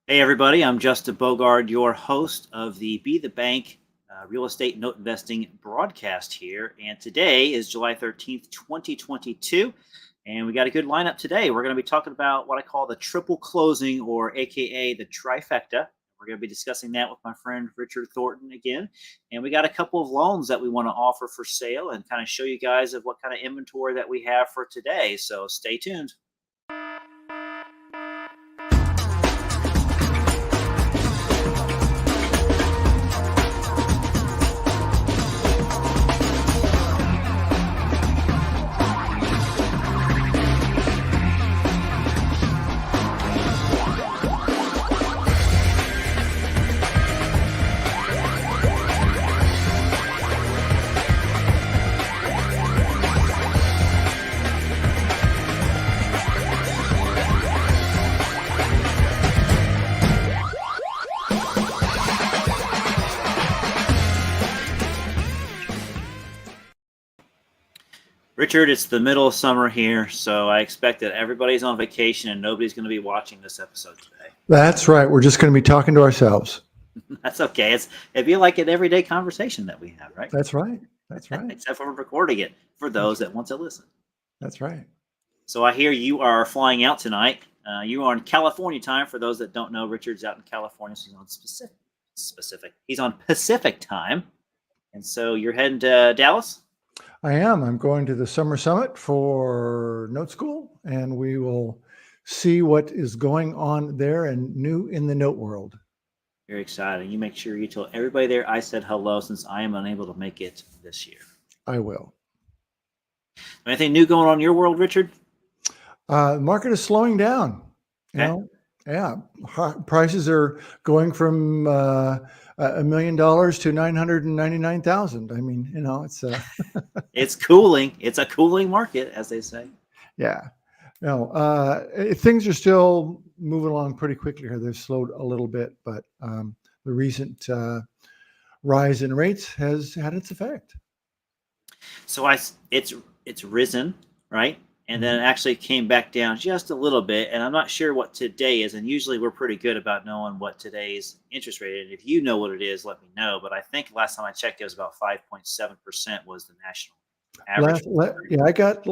Hey, everybody, I'm Justin Bogard, your host of the Be the Bank Real Estate Note Investing broadcast here. And today is July 13th, 2022. And we got a good lineup today. We're going to be talking about what I call the triple closing, or AKA the trifecta. We're going to be discussing that with my friend Richard Thornton again. And we got a couple of loans that we want to offer for sale and kind of show you guys of what kind of inventory that we have for today. So stay tuned. Richard, it's the middle of summer here, so I expect that everybody's on vacation and nobody's going to be watching this episode today. That's right. We're just going to be talking to ourselves. That's okay. It'd be like an everyday conversation that we have, right? That's right. That's right. Except for recording it for those that want to listen. That's right. So I hear you are flying out tonight. You are in California time. For those that don't know, Richard's out in California, so he's on specific. He's on Pacific time, and so you're heading to Dallas. I am. I'm going to the summer summit for Note School, and we will see what is going on there and new in the note world. Very exciting. You make sure you tell everybody there I said hello, since I am unable to make it this year. I will. Anything new going on in your world, Richard? The market is slowing down. Prices are going from $1 million to 999,000. I mean, it's it's cooling. It's a cooling market, as they say. Yeah. Things are still moving along pretty quickly here. They've slowed a little bit, but the recent rise in rates has had its effect. So it's risen, right? And then it actually came back down just a little bit. And I'm not sure what today is. And usually we're pretty good about knowing what today's interest rate is. If you know what it is, let me know. But I think last time I checked, it was about 5.7% was the national average. I got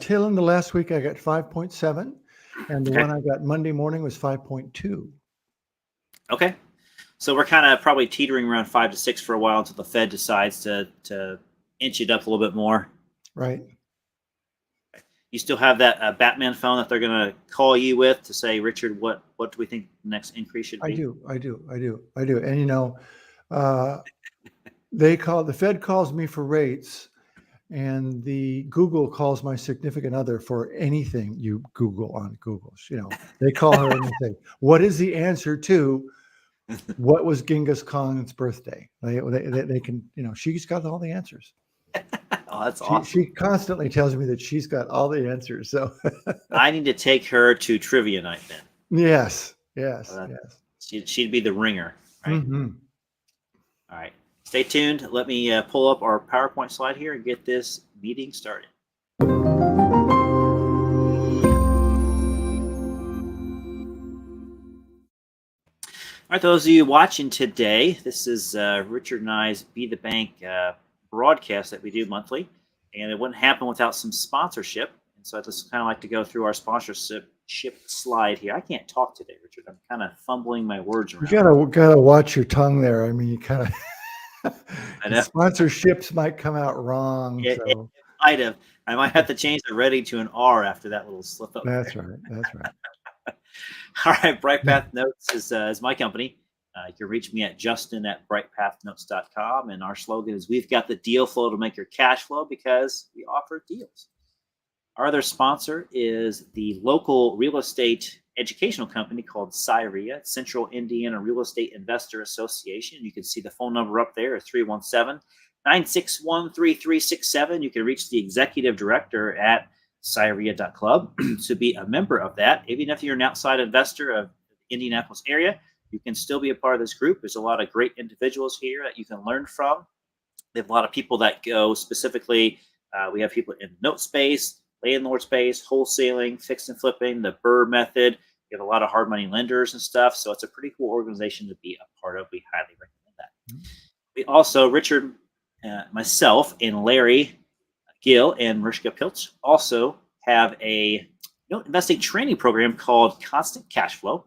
tail end of last week, I got 5.7. And the one I got Monday morning was 5.2. Okay. So we're kind of probably teetering around 5 to 6 for a while until the Fed decides to inch it up a little bit more. Right. You still have that Batman phone that they're going to call you with to say, Richard, what do we think the next increase should be? I do. And the Fed calls me for rates, and the Google calls my significant other for anything you Google on Google. They call her and they say, what is the answer to what was Genghis Khan's birthday? They can, she's got all the answers. Oh, that's awesome. She constantly tells me that she's got all the answers. So I need to take her to trivia night then. Yes. She'd be the ringer, right? Mm-hmm. All right. Stay tuned. Let me pull up our PowerPoint slide here and get this meeting started. All right, those of you watching today, this is Richard and I's Be the Bank broadcast that we do monthly, and it wouldn't happen without some sponsorship. And so I just kind of like to go through our sponsorship slide here. I can't talk today, Richard. I'm kind of fumbling my words around. You gotta watch your tongue there. I mean, you kind of sponsorships might come out wrong. It might have. I might have to change the ready to an R after that little slip up. That's right. All right, BrightPath Notes is my company. You can reach me at justin@brightpathnotes.com. And our slogan is, we've got the deal flow to make your cash flow, because we offer deals. Our other sponsor is the local real estate educational company called CIREA, Central Indiana Real Estate Investor Association. You can see the phone number up there, 317-961-3367. You can reach the executive director at CIREA.club to be a member of that. Even if you're an outside investor of the Indianapolis area, you can still be a part of this group. There's a lot of great individuals here that you can learn from. They have a lot of people that go specifically. We have people in note space, landlord space, wholesaling, fix and flipping, the BRRRR method. We have a lot of hard money lenders and stuff. So it's a pretty cool organization to be a part of. We highly recommend that. We also, Richard, myself, and Larry Gill and Mariska Pilch also have a investing training program called Constant Cash Flow.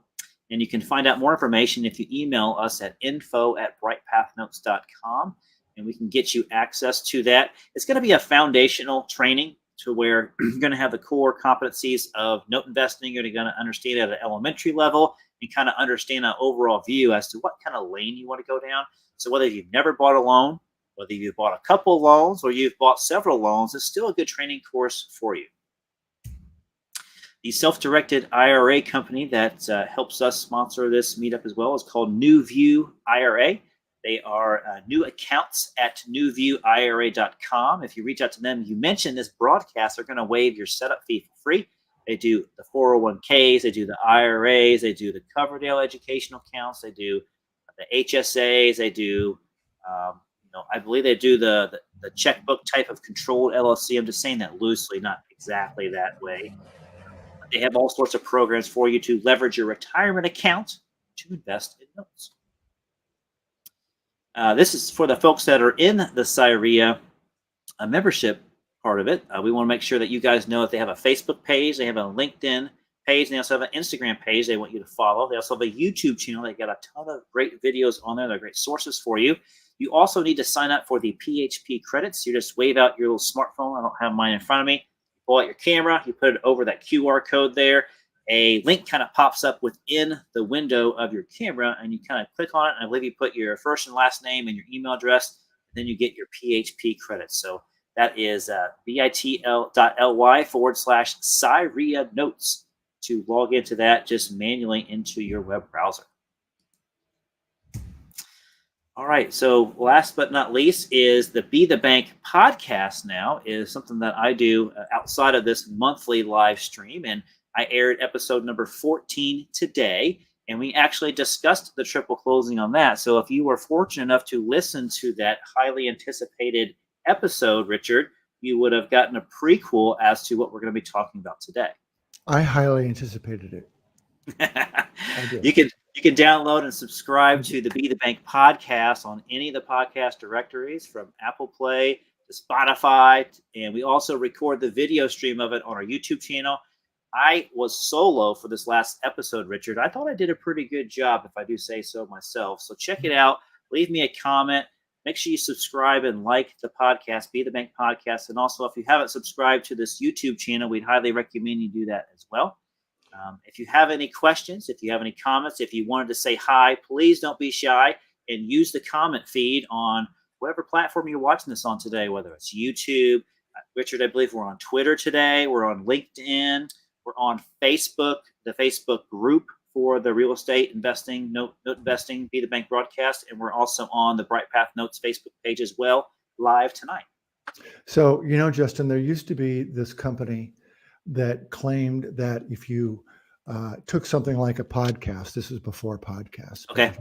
And you can find out more information if you email us at info@brightpathnotes.com, and we can get you access to that. It's going to be a foundational training to where you're going to have the core competencies of note investing. You're going to understand at an elementary level and kind of understand an overall view as to what kind of lane you want to go down. So whether you've never bought a loan, whether you've bought a couple of loans or you've bought several loans, it's still a good training course for you. The self-directed IRA company that helps us sponsor this meetup as well is called New View IRA. They are new accounts at newviewira.com. If you reach out to them, you mention this broadcast, they're going to waive your setup fee for free. They do the 401ks, they do the IRAs, they do the Coverdale educational accounts, they do the HSAs, they do, I believe they do the checkbook type of controlled LLC. I'm just saying that loosely, not exactly that way. They have all sorts of programs for you to leverage your retirement account to invest in notes. This is for the folks that are in the CYREA membership part of it. We want to make sure that you guys know that they have a Facebook page, they have a LinkedIn page, and they also have an Instagram page they want you to follow. They also have a YouTube channel. They got a ton of great videos on there. They're great sources for you. You also need to sign up for the PHP credits. You just wave out your little smartphone. I don't have mine in front of me. You pull out your camera, you put it over that QR code there. A link kind of pops up within the window of your camera, and you kind of click on it. And I believe you put your first and last name and your email address, and then you get your PHP credits. So that is bit.ly/CYREA notes to log into that just manually into your web browser. All right. So last but not least is the Be the Bank podcast now is something that I do outside of this monthly live stream. And I aired episode number 14 today, and we actually discussed the triple closing on that. So if you were fortunate enough to listen to that highly anticipated episode, Richard, you would have gotten a prequel as to what we're going to be talking about today. I highly anticipated it. You can download and subscribe to the Be the Bank podcast on any of the podcast directories from Apple Play to Spotify. And we also record the video stream of it on our YouTube channel. I was solo for this last episode, Richard. I thought I did a pretty good job, if I do say so myself. So check it out. Leave me a comment. Make sure you subscribe and like the podcast, Be the Bank podcast. And also, if you haven't subscribed to this YouTube channel, we'd highly recommend you do that as well. If you have any questions, if you have any comments, if you wanted to say hi, please don't be shy and use the comment feed on whatever platform you're watching this on today, whether it's YouTube. Richard, I believe we're on Twitter today. We're on LinkedIn. We're on Facebook, the Facebook group for the real estate investing, note investing, Be the Bank broadcast. And we're also on the Bright Path Notes Facebook page as well, live tonight. So, Justin, there used to be this company that claimed that if you took something like a podcast, this was before podcasts. Okay.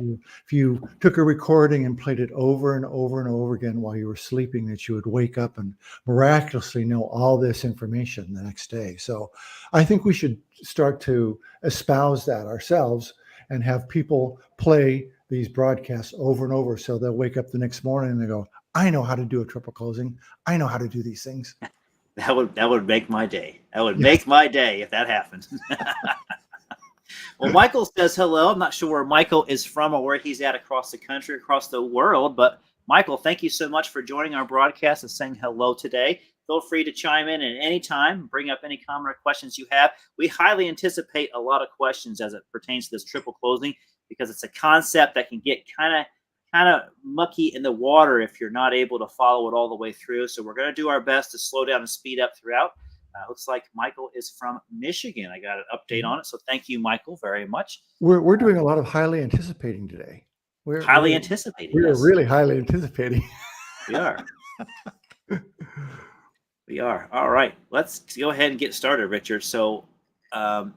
If you took a recording and played it over and over and over again while you were sleeping, that you would wake up and miraculously know all this information the next day. So I think we should start to espouse that ourselves and have people play these broadcasts over and over. So they'll wake up the next morning and they go, I know how to do a triple closing. I know how to do these things. That would make my day. That would make my day if that happened. Well, Michael says hello. I'm not sure where Michael is from or where he's at across the country, across the world. But Michael, thank you so much for joining our broadcast and saying hello today. Feel free to chime in at any time, bring up any comment or questions you have. We highly anticipate a lot of questions as it pertains to this triple closing because it's a concept that can get kind of mucky in the water if you're not able to follow it all the way through. So we're going to do our best to slow down and speed up throughout. Looks like Michael is from Michigan. I got an update on it. So thank you, Michael, very much. We're doing a lot of highly anticipating today. We're anticipating. We're really highly anticipating. We are. We are. All right. Let's go ahead and get started, Richard. So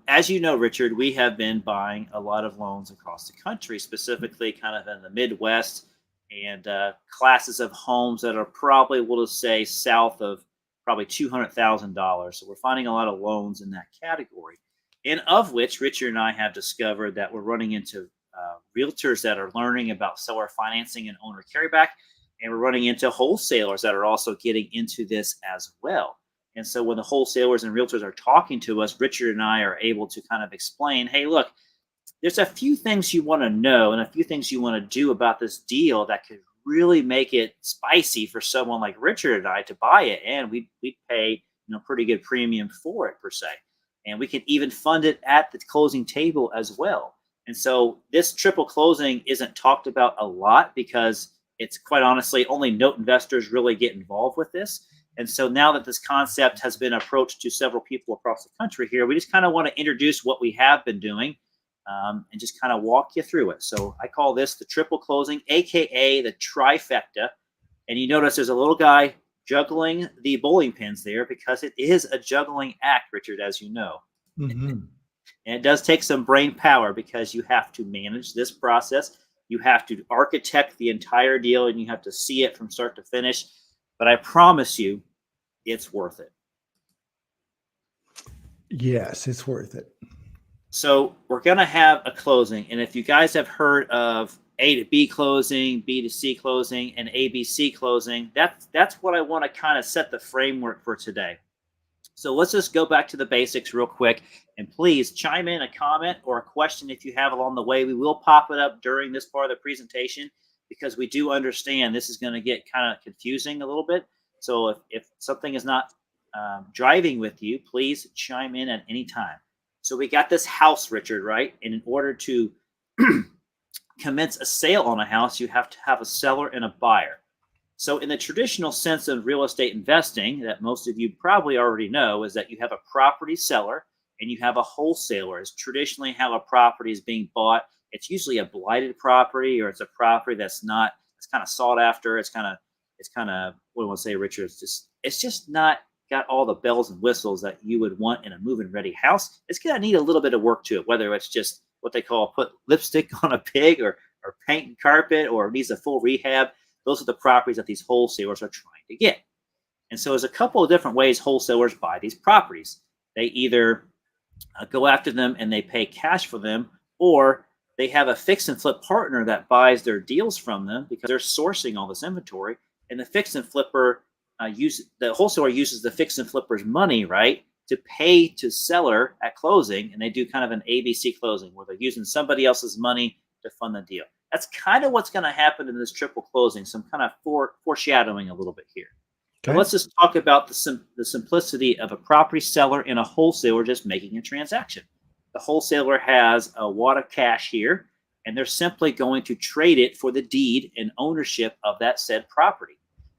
as you know, Richard, we have been buying a lot of loans across the country, specifically kind of in the Midwest and classes of homes that are probably, we'll just say, south of probably $200,000. So we're finding a lot of loans in that category. and of which Richard and I have discovered that we're running into realtors that are learning about seller financing and owner carryback, and we're running into wholesalers that are also getting into this as well. And so when the wholesalers and realtors are talking to us, Richard and I are able to kind of explain, hey, look, there's a few things you want to know and a few things you want to do about this deal that could really make it spicy for someone like Richard and I to buy it. And we pay pretty good premium for it per se. And we can even fund it at the closing table as well. And so this triple closing isn't talked about a lot because it's quite honestly only note investors really get involved with this. And so now that this concept has been approached to several people across the country here, we just kind of want to introduce what we have been doing and just kind of walk you through it. So I call this the triple closing, AKA the trifecta. And you notice there's a little guy juggling the bowling pins there because it is a juggling act, Richard, as you know. Mm-hmm. And it does take some brain power because you have to manage this process. You have to architect the entire deal and you have to see it from start to finish. But I promise you, it's worth it. Yes, it's worth it. So we're going to have a closing. And if you guys have heard of A to B closing, B to C closing, and ABC closing, that's what I want to kind of set the framework for today. So let's just go back to the basics real quick. And please chime in a comment or a question if you have along the way. We will pop it up during this part of the presentation because we do understand this is going to get kind of confusing a little bit. So if something is not driving with you, please chime in at any time. So we got this house, Richard, right? And in order to commence a sale on a house, you have to have a seller and a buyer. So in the traditional sense of real estate investing that most of you probably already know is that you have a property seller and you have a wholesaler. Is traditionally how a property is being bought. It's usually a blighted property or it's a property that's not, it's kind of sought after. It's kind of, what do I want to say, Richard? It's just not got all the bells and whistles that you would want in a move-in ready house. It's going to need a little bit of work to it, whether it's just what they call put lipstick on a pig or paint and carpet or needs a full rehab. Those are the properties that these wholesalers are trying to get. And so there's a couple of different ways wholesalers buy these properties. They either go after them and they pay cash for them, or they have a fix and flip partner that buys their deals from them because they're sourcing all this inventory. And the fix and flipper the wholesaler uses the fix and flipper's money, right, to pay to seller at closing. And they do kind of an ABC closing where they're using somebody else's money to fund the deal. That's kind of what's going to happen in this triple closing. Some kind of foreshadowing a little bit here. Okay. Let's just talk about the simplicity of a property seller and a wholesaler just making a transaction. The wholesaler has a wad of cash here, and they're simply going to trade it for the deed and ownership of that said property.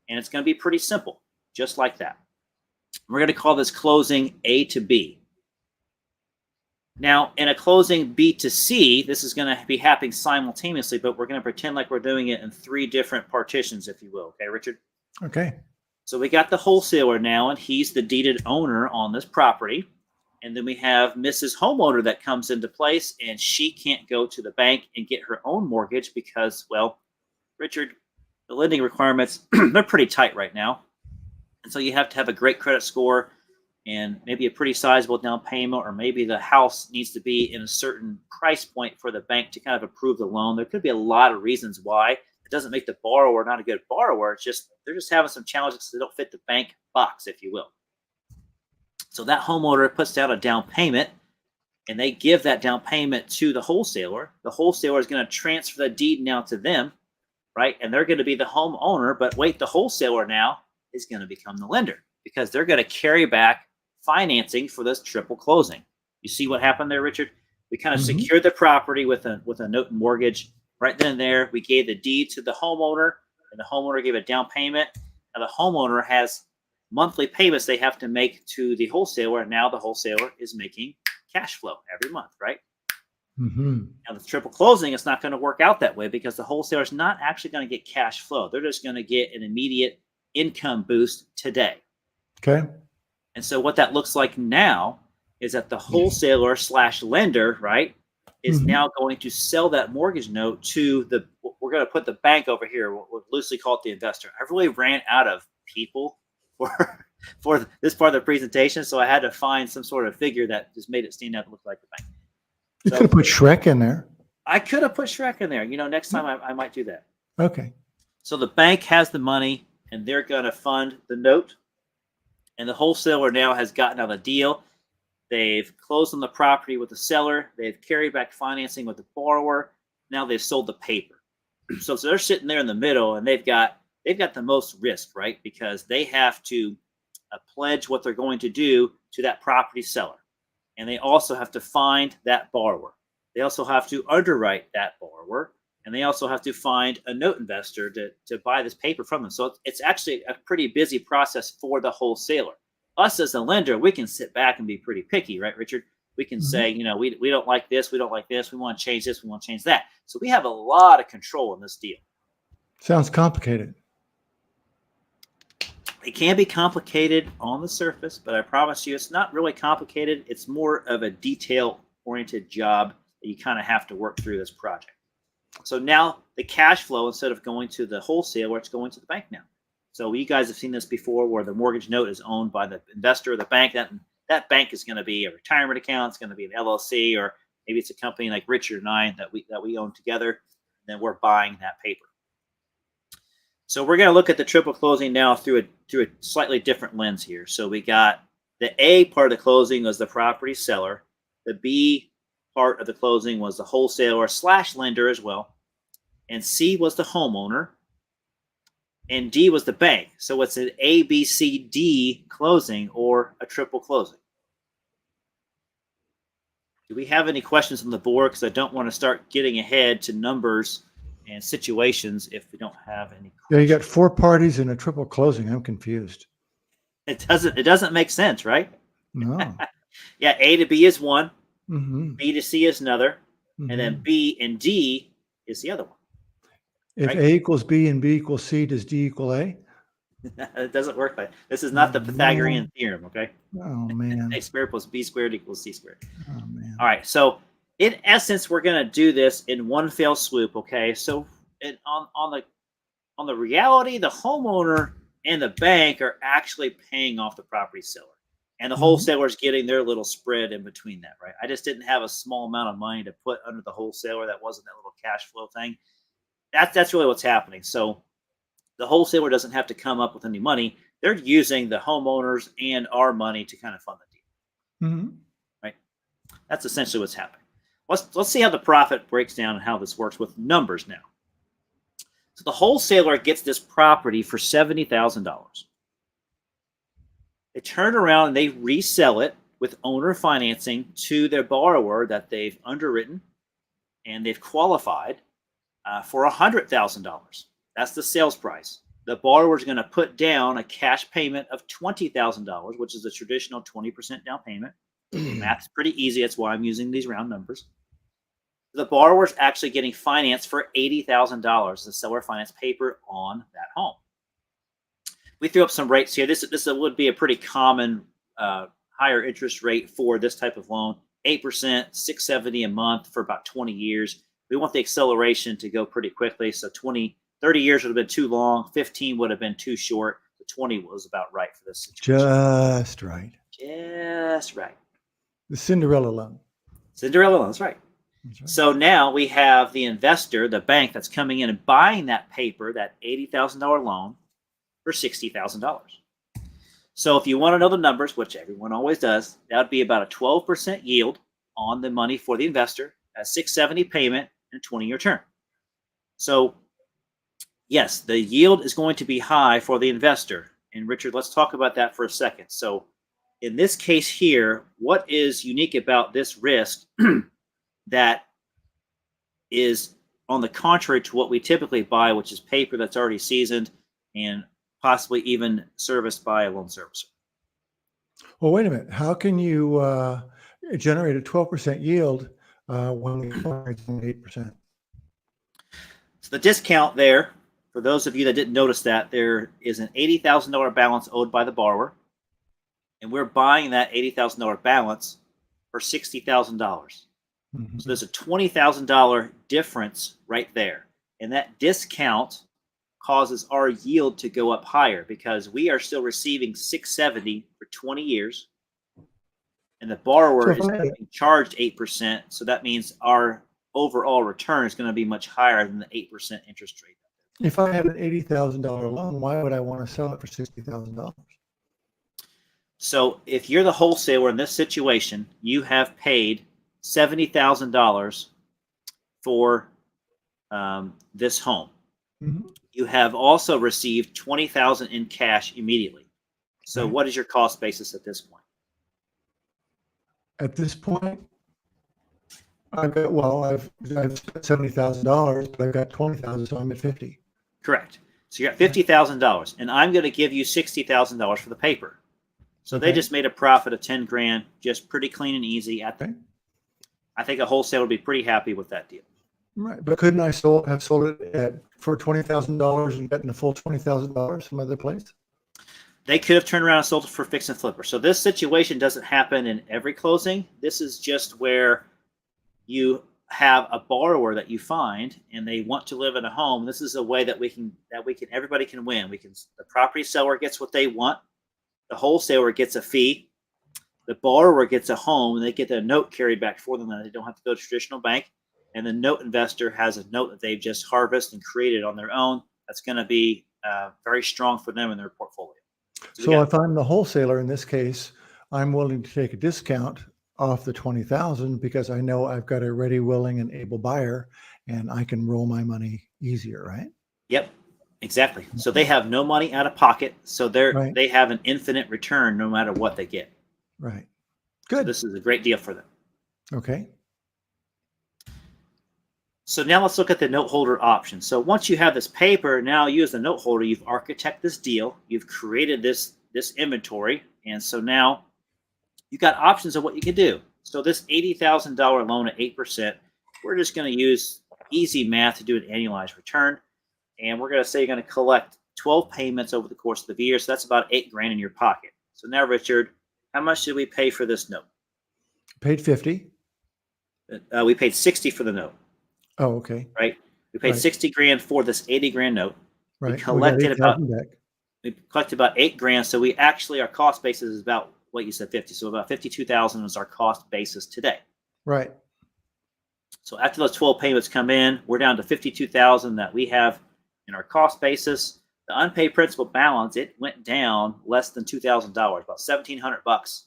And it's going to be pretty simple, just like that. We're going to call this closing A to B. Now, in a closing B to C, this is going to be happening simultaneously, but we're going to pretend like we're doing it in 3 different partitions, if you will. Okay, Richard? Okay. So we got the wholesaler now, and he's the deeded owner on this property. And then we have Mrs. Homeowner that comes into place, and she can't go to the bank and get her own mortgage because, well, Richard, the lending requirements, they're pretty tight right now. And so you have to have a great credit score and maybe a pretty sizable down payment, or maybe the house needs to be in a certain price point for the bank to kind of approve the loan. There could be a lot of reasons why. It doesn't make the borrower not a good borrower. It's just they're just having some challenges because they don't fit the bank box, if you will. So that homeowner puts down a down payment, and they give that down payment to the wholesaler. The wholesaler is going to transfer the deed now to them, right? And they're going to be the homeowner. But wait, the wholesaler now is going to become the lender because they're going to carry back financing for this triple closing. You see what happened there, Richard? We kind of secured the property with a note and mortgage. Right then and there, we gave the deed to the homeowner, and the homeowner gave a down payment. Now the homeowner has monthly payments they have to make to the wholesaler, and now the wholesaler is making cash flow every month, right? Mm-hmm. Now the triple closing, it's not going to work out that way because the wholesaler is not actually going to get cash flow. They're just going to get an immediate income boost today. Okay. And so what that looks like now is that the wholesaler / lender, right, is now going to sell that mortgage note to we're going to put the bank over here. We'll loosely call it the investor. I really ran out of people for for this part of the presentation, so I had to find some sort of figure that just made it stand out to look like the bank. You could have put Shrek in there. I could have put Shrek in there. Next time I might do that. Okay. So the bank has the money, and they're going to fund the note. And the wholesaler now has gotten out a deal. They've closed on the property with the seller. They've carried back financing with the borrower. Now they've sold the paper. So they're sitting there in the middle, and they've got the most risk, right? Because they have to pledge what they're going to do to that property seller. And they also have to find that borrower. They also have to underwrite that borrower. And they also have to find a note investor to buy this paper from them. So it's actually a pretty busy process for the wholesaler. Us as a lender, we can sit back and be pretty picky, right, Richard? We can say, we don't like this, we don't like this, we want to change this, we want to change that. So we have a lot of control in this deal. Sounds complicated. It can be complicated on the surface, but I promise you it's not really complicated. It's more of a detail-oriented job that you kind of have to work through this project. So now the cash flow, instead of going to the wholesaler, it's going to the bank now. So you guys have seen this before where the mortgage note is owned by the investor or the bank. That bank is going to be a retirement account. It's going to be an LLC, or maybe it's a company like Richard and I that we own together. And then we're buying that paper. So we're going to look at the triple closing now through a slightly different lens here. So we got the A part of the closing was the property seller. The B part of the closing was the wholesaler / lender as well. And C was the homeowner. And D was the bank. So it's an A, B, C, D closing, or a triple closing. Do we have any questions on the board? Because I don't want to start getting ahead to numbers and situations if we don't have any questions. Yeah, you got 4 parties in a triple closing. I'm confused. It doesn't make sense, right? No. Yeah, A to B is one, Mm-hmm. B to C is another, Mm-hmm. and then B and D is the other one. If right? A equals B and B equals C, does D equal A? It doesn't work like that. This is not the Pythagorean theorem, okay? Oh, man. A squared plus B squared equals C squared. Oh, man. All right, so in essence, we're going to do this in one fell swoop, okay? So on the reality, the homeowner and the bank are actually paying off the property seller. And the wholesaler's getting their little spread in between that, right? I just didn't have a small amount of money to put under the wholesaler. That wasn't that little cash flow thing. That's really what's happening. So the wholesaler doesn't have to come up with any money. They're using the homeowners and our money to kind of fund the deal. Mm-hmm. Right? That's essentially what's happening. Let's see how the profit breaks down and how this works with numbers now. So the wholesaler gets this property for $70,000. They turn around and they resell it with owner financing to their borrower that they've underwritten and they've qualified for $100,000. That's the sales price. The borrower is going to put down a cash payment of $20,000, which is a traditional 20% down payment. Math's pretty easy. That's why I'm using these round numbers. The borrower is actually getting financed for $80,000, the seller finance paper on that home. We threw up some rates here. This would be a pretty common higher interest rate for this type of loan. 8%, $670 a month for about 20 years. We want the acceleration to go pretty quickly. So 30 years would have been too long. 15 would have been too short. The 20 was about right for this situation. Just right. Just right. The Cinderella loan. Cinderella loan, that's right. That's right. So now we have the investor, the bank, that's coming in and buying that paper, that $80,000 loan, for $60,000. So if you want to know the numbers, which everyone always does, that would be about a 12% yield on the money for the investor, a $670 payment, and a 20-year term. So yes, the yield is going to be high for the investor. And Richard, let's talk about that for a second. So in this case here, what is unique about this risk that is on the contrary to what we typically buy, which is paper that's already seasoned and possibly even serviced by a loan servicer? Well, wait a minute. How can you generate a 12% yield when the rate's only 8%? So the discount there, for those of you that didn't notice that, there is an $80,000 balance owed by the borrower, and we're buying that $80,000 balance for $60,000. Mm-hmm. So there's a $20,000 difference right there. And that discount causes our yield to go up higher because we are still receiving 670 for 20 years, and the borrower So is being charged 8%. So that means our overall return is going to be much higher than the 8% interest rate. if I had an $80,000 loan, why would I want to sell it for $60,000? So if you're the wholesaler in this situation, you have paid $70,000 for this home. Mm-hmm. You have also received $20,000 in cash immediately. So Right. what is your cost basis at this point? At this point, I've spent $70,000, but I've got 20,000, so I'm at 50. Correct. So you're at $50,000, and I'm going to give you $60,000 for the paper. So they Okay. just made a profit of 10 grand, just pretty clean and easy. Okay. I think a wholesaler would be pretty happy with that deal. Right, but couldn't I have sold it for $20,000 and gotten the full $20,000 some other place? They could have turned around and sold it for fix and flipper. So this situation doesn't happen in every closing. This is just where you have a borrower that you find and they want to live in a home. This is a way that everybody can win. The property seller gets what they want, the wholesaler gets a fee, the borrower gets a home, and they get a note carried back for them, and they don't have to go to traditional bank. And the note investor has a note that they've just harvested and created on their own. That's going to be very strong for them in their portfolio. So if I'm the wholesaler in this case, I'm willing to take a discount off the 20,000 because I know I've got a ready, willing, and able buyer, and I can roll my money easier, right? Yep, exactly. So they have no money out of pocket. So Right. they have an infinite return no matter what they get. Right. So Good. this is a great deal for them. Okay. So now let's look at the note holder option. So once you have this paper, now you as the note holder, you've architected this deal, you've created this inventory, and so now you've got options of what you can do. So this $80,000 loan at 8%, we're just going to use easy math to do an annualized return, and we're going to say you're going to collect 12 payments over the course of the year. So that's about 8 grand in your pocket. So now, Richard, how much did we pay for this note? Paid 50. We paid 60 for the note. Oh, okay. Right. We paid 60 grand for this 80 grand note. Right. We collected we collected about 8 grand. So we actually, our cost basis is about what you said, 50. So about 52,000 is our cost basis today. Right. So after those 12 payments come in, we're down to 52,000 that we have in our cost basis. The unpaid principal balance, it went down less than $2,000, about $1,700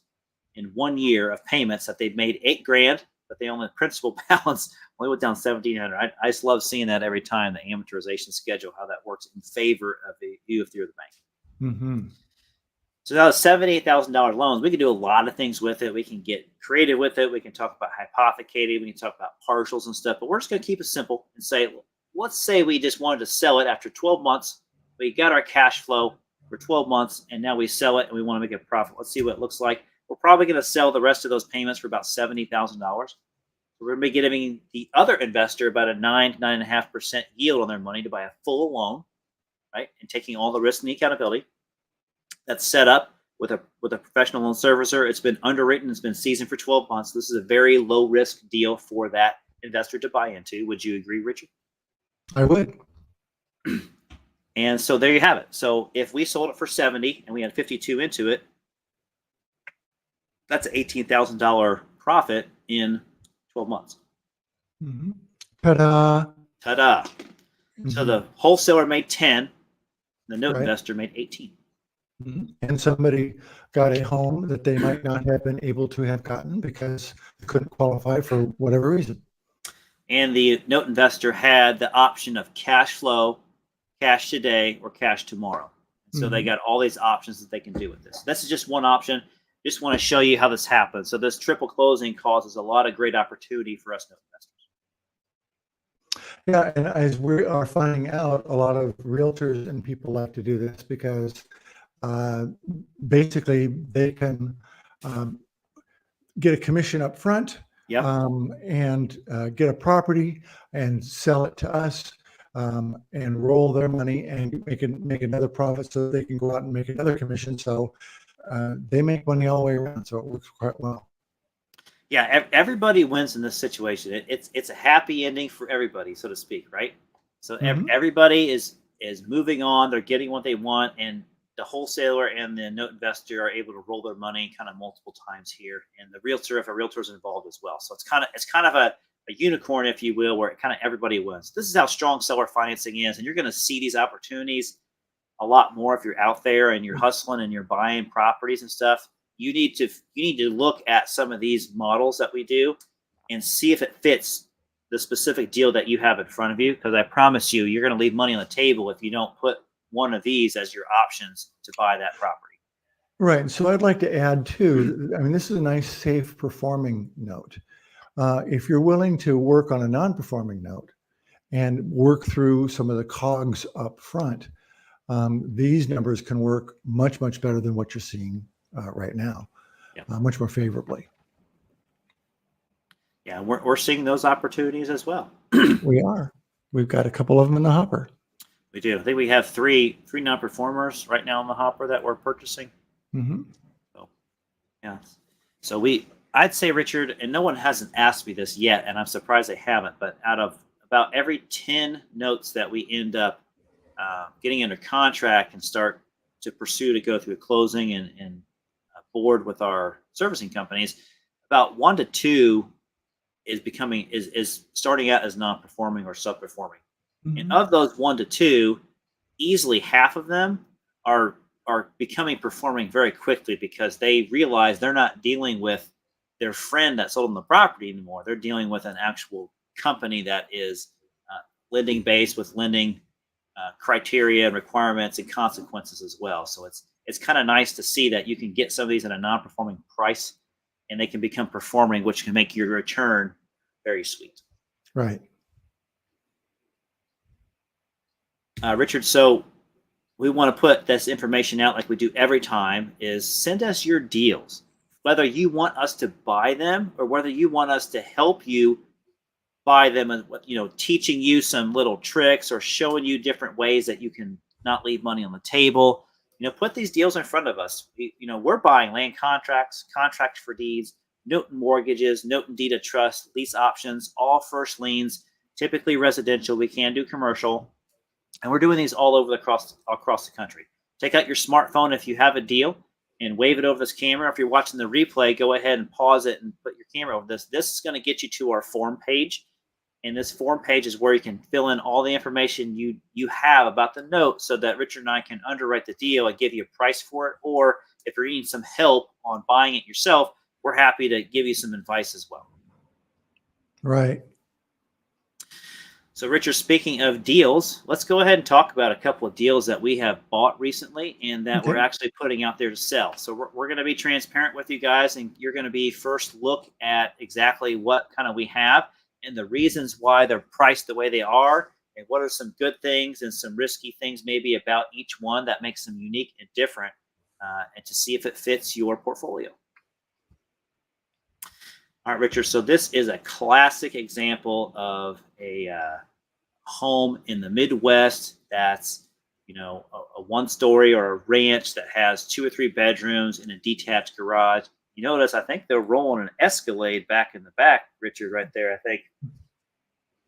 in 1 year of payments that they've made 8 grand, but they only principal balance only went down 1,700. I just love seeing that every time, the amortization schedule, how that works in favor of you if you're the bank. Mm-hmm. So now the $78,000 loans, we can do a lot of things with it. We can get creative with it. We can talk about hypothecating. We can talk about partials and stuff, but we're just going to keep it simple and say, let's say we just wanted to sell it after 12 months. We got our cash flow for 12 months, and now we sell it and we want to make a profit. Let's see what it looks like. We're probably going to sell the rest of those payments for about $70,000. We're going to be giving the other investor about a 9.5% yield on their money to buy a full loan, right? And taking all the risk and the accountability. That's set up with a professional loan servicer. It's been underwritten. It's been seasoned for 12 months. This is a very low risk deal for that investor to buy into. Would you agree, Richard? I would. And so there you have it. So if we sold it for 70 and we had 52 into it, that's an $18,000 profit in 12 months. Mm-hmm. Ta-da. Ta-da. Mm-hmm. So the wholesaler made 10, the note Right. investor made 18. Mm-hmm. And somebody got a home that they might not have been able to have gotten because they couldn't qualify for whatever reason. And the note investor had the option of cash flow, cash today, or cash tomorrow. So they got all these options that they can do with this. This is just one option. Just want to show you how this happens. So this triple closing causes a lot of great opportunity for us note investors. Yeah, and as we are finding out, a lot of realtors and people like to do this because basically they can get a commission up front. Yep. And get a property and sell it to us and roll their money and make another profit so they can go out and make another commission. So they make money all the way around. So it works quite well. Yeah, everybody wins in this situation. It's a happy ending for everybody, so to speak, right? So everybody is is moving on. They're getting what they want, and the wholesaler and the note investor are able to roll their money kind of multiple times here, and the realtor, if a realtor is involved as well. So it's kind of a unicorn, if you will, where it kind of everybody wins. This is how strong seller financing is, and you're going to see these opportunities a lot more if you're out there and you're hustling and you're buying properties and stuff. You need to look at some of these models that we do and see if it fits the specific deal that you have in front of you. Because I promise you, you're going to leave money on the table if you don't put one of these as your options to buy that property. Right. So I'd like to add too, I mean, this is a nice, safe performing note. If you're willing to work on a non-performing note and work through some of the cogs up front, these numbers can work much, much better than what you're seeing right now, much more favorably. Yeah, we're seeing those opportunities as well. We are. We've got a couple of them in the hopper. We do. I think we have three non-performers right now in the hopper that we're purchasing. Mm-hmm. So, yeah. So I'd say, Richard, and no one hasn't asked me this yet, and I'm surprised they haven't, but out of about every 10 notes that we end up getting under contract and start to pursue to go through closing and board with our servicing companies, about 1 to 2 is starting out as non-performing or sub-performing. Mm-hmm. And of those 1 to 2, easily half of them are becoming performing very quickly because they realize they're not dealing with their friend that sold them the property anymore. They're dealing with an actual company that is lending based with lending criteria and requirements and consequences as well. So it's kind of nice to see that you can get some of these at a non-performing price and they can become performing, which can make your return very sweet. Right. Richard, so we want to put this information out like we do every time, is send us your deals, whether you want us to buy them or whether you want us to help you buy them, and teaching you some little tricks or showing you different ways that you can not leave money on the table. Put these deals in front of us. We're buying land contracts, contracts for deeds, note and mortgages, note and deed of trust, lease options, all first liens, typically residential. We can do commercial. And we're doing these all over across the country. Take out your smartphone if you have a deal and wave it over this camera. If you're watching the replay, go ahead and pause it and put your camera over this. This is going to get you to our form page. And this form page is where you can fill in all the information you have about the note so that Richard and I can underwrite the deal and give you a price for it. Or if you're needing some help on buying it yourself, we're happy to give you some advice as well. Right. So, Richard, speaking of deals, let's go ahead and talk about a couple of deals that we have bought recently and that we're actually putting out there to sell. So we're going to be transparent with you guys, and you're going to be first look at exactly what kind of we have and the reasons why they're priced the way they are, and what are some good things and some risky things maybe about each one that makes them unique and different, and to see if it fits your portfolio. All right, Richard, so this is a classic example of a home in the Midwest that's, a one-story or a ranch that has 2 or 3 bedrooms and a detached garage. You notice, I think they're rolling an Escalade back in the back, Richard, right there. I think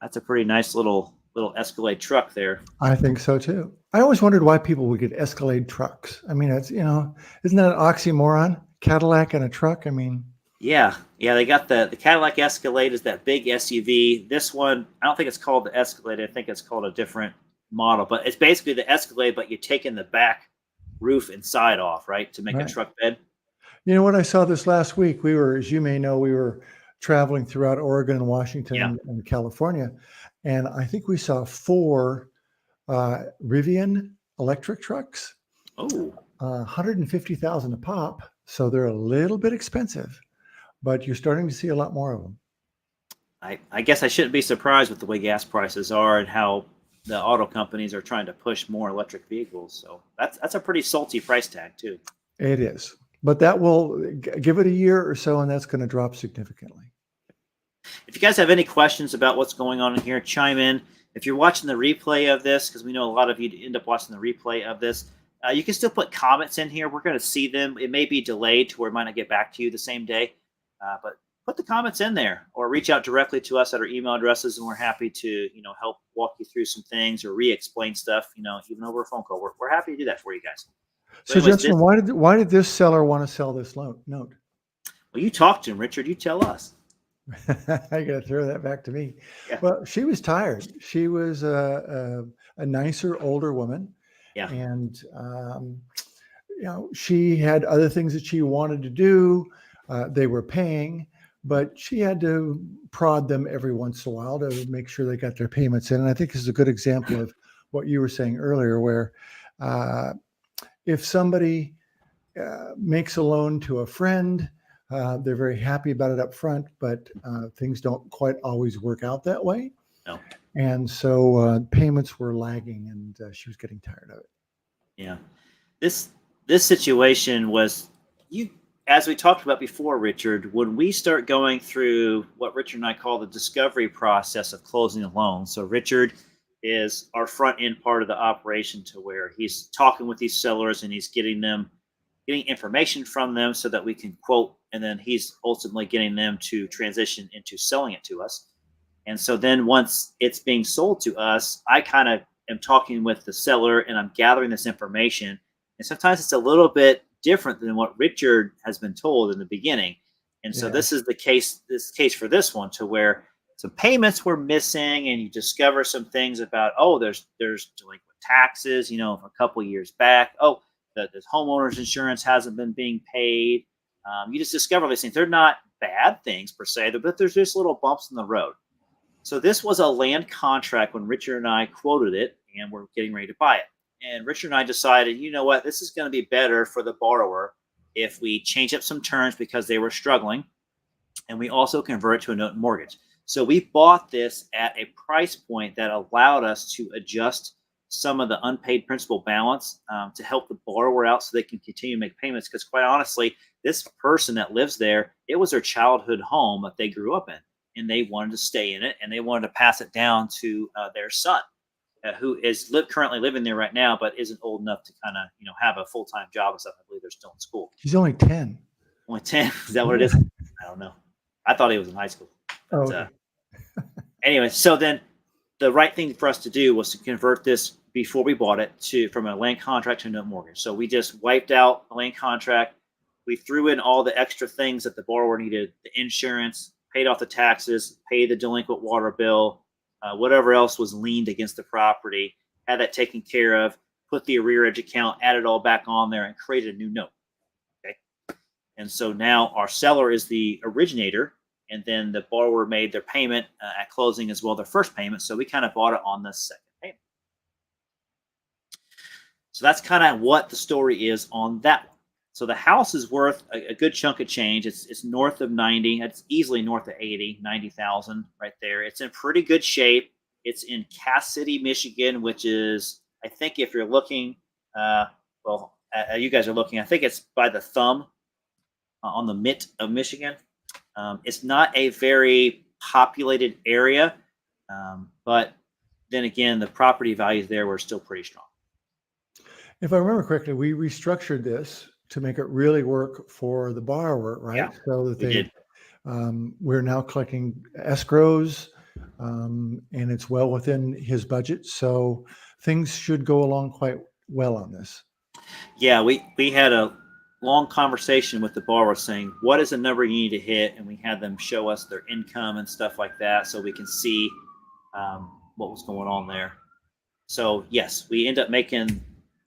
that's a pretty nice little Escalade truck there. I think so, too. I always wondered why people would get Escalade trucks. I mean, it's, isn't that an oxymoron? Cadillac and a truck? I mean... Yeah, they got the Cadillac Escalade is that big SUV. This one, I don't think it's called the Escalade. I think it's called a different model, but it's basically the Escalade, but you're taking the back roof and side off, right, to make a truck bed. You know what? I saw this last week. We were, as you may know, we were traveling throughout Oregon and Washington and California, and I think we saw 4 Rivian electric trucks. Oh, $150,000 a pop. So they're a little bit expensive, but you're starting to see a lot more of them. I guess I shouldn't be surprised with the way gas prices are and how the auto companies are trying to push more electric vehicles. So that's a pretty salty price tag too. It is, but that will give it a year or so, and that's going to drop significantly. If you guys have any questions about what's going on in here, chime in. If you're watching the replay of this, because we know a lot of you end up watching the replay of this, you can still put comments in here. We're going to see them. It may be delayed to where it might not get back to you the same day, but put the comments in there or reach out directly to us at our email addresses, and we're happy to help walk you you through some things or re-explain stuff, even over a phone call. We're happy to do that for you guys. So Justin, why did this seller want to sell this note? Well, you talk to him, Richard. You tell us. I got to throw that back to me. Yeah. Well, she was tired. She was a nicer, older woman. Yeah. And, she had other things that she wanted to do. They were paying, but she had to prod them every once in a while to make sure they got their payments in. And I think this is a good example of what you were saying earlier, where if somebody makes a loan to a friend, they're very happy about it up front, but things don't quite always work out that way. No. And so payments were lagging, and she was getting tired of it. Yeah. This situation was, as we talked about before, Richard, when we start going through what Richard and I call the discovery process of closing a loan. So Richard is our front end part of the operation, to where he's talking with these sellers and he's getting information from them so that we can quote, and then he's ultimately getting them to transition into selling it to us. And so then once it's being sold to us, I kind of am talking with the seller and I'm gathering this information. And sometimes it's a little bit different than what Richard has been told in the beginning. And so this is the case for this one, to where some payments were missing, and you discover some things about, there's delinquent taxes, a couple of years back. The homeowner's insurance hasn't been being paid. You just discover these things. They're not bad things per se, but there's just little bumps in the road. So this was a land contract when Richard and I quoted it, and we're getting ready to buy it. And Richard and I decided, you know what, this is going to be better for the borrower if we change up some terms, because they were struggling, and we also convert it to a note and mortgage. So we bought this at a price point that allowed us to adjust some of the unpaid principal balance to help the borrower out so they can continue to make payments. Because quite honestly, this person that lives there, it was their childhood home that they grew up in, and they wanted to stay in it, and they wanted to pass it down to their son, who is currently living there right now, but isn't old enough to kind of, have a full-time job and stuff. I believe they're still in school. He's only 10. Only 10? Is that what it is? I don't know. I thought he was in high school. But, okay. Anyway, so then the right thing for us to do was to convert this before we bought it from a land contract to a note mortgage. So we just wiped out the land contract. We threw in all the extra things that the borrower needed: the insurance, paid off the taxes, paid the delinquent water bill, whatever else was liened against the property, had that taken care of, put the arrearage account, added all back on there, and created a new note. Okay. And so now our seller is the originator, and then the borrower made their payment at closing as well, their first payment. So we kind of bought it on the second payment. So that's kind of what the story is on that one. So the house is worth a good chunk of change. It's north of 90. It's easily north of 90,000 right there. It's in pretty good shape. It's in Cass City, Michigan, which is, I think if you're looking, you guys are looking, I think it's by the thumb on the mitt of Michigan. It's not a very populated area, but then again, the property values there were still pretty strong. If I remember correctly, we restructured this to make it really work for the borrower, right? Yeah, so that we're now collecting escrows, and it's well within his budget. So things should go along quite well on this. Yeah, we had a long conversation with the borrower saying, what is the number you need to hit? And we had them show us their income and stuff like that so we can see what was going on there. So yes, we end up making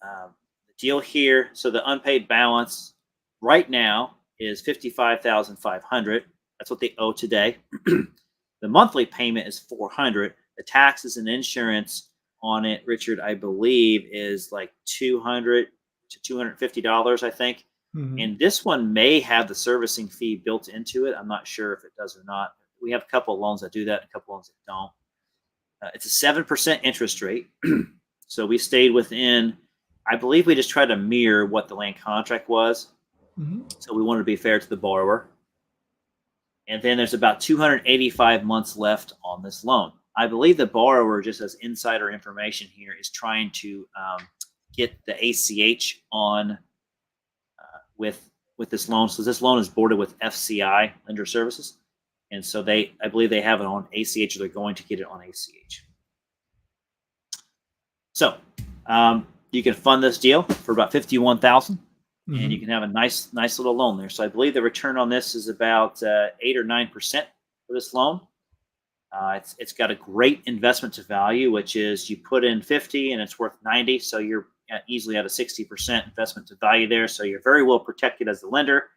the deal here. So the unpaid balance right now is $55,500. That's what they owe today. The monthly payment is $400. The taxes and insurance on it, Richard, I believe, is like $200 to $250, I think. Mm-hmm. And this one may have the servicing fee built into it. I'm not sure if it does or not. We have a couple of loans that do that, a couple of loans that don't. It's a 7% interest rate. So we stayed within, I believe we just tried to mirror what the land contract was. Mm-hmm. So we wanted to be fair to the borrower. And then there's about 285 months left on this loan. I believe the borrower, just as insider information here, is trying to get the ACH on with this loan. So this loan is boarded with FCI Lender Services. And so I believe they have it on ACH, or they're going to get it on ACH. So you can fund this deal for about $51,000, and you can have a nice little loan there. So I believe the return on this is about 8 or 9% for this loan. It's got a great investment to value, which is you put in 50 and it's worth 90, so you're easily at a 60% investment to value there. So you're very well protected as the lender,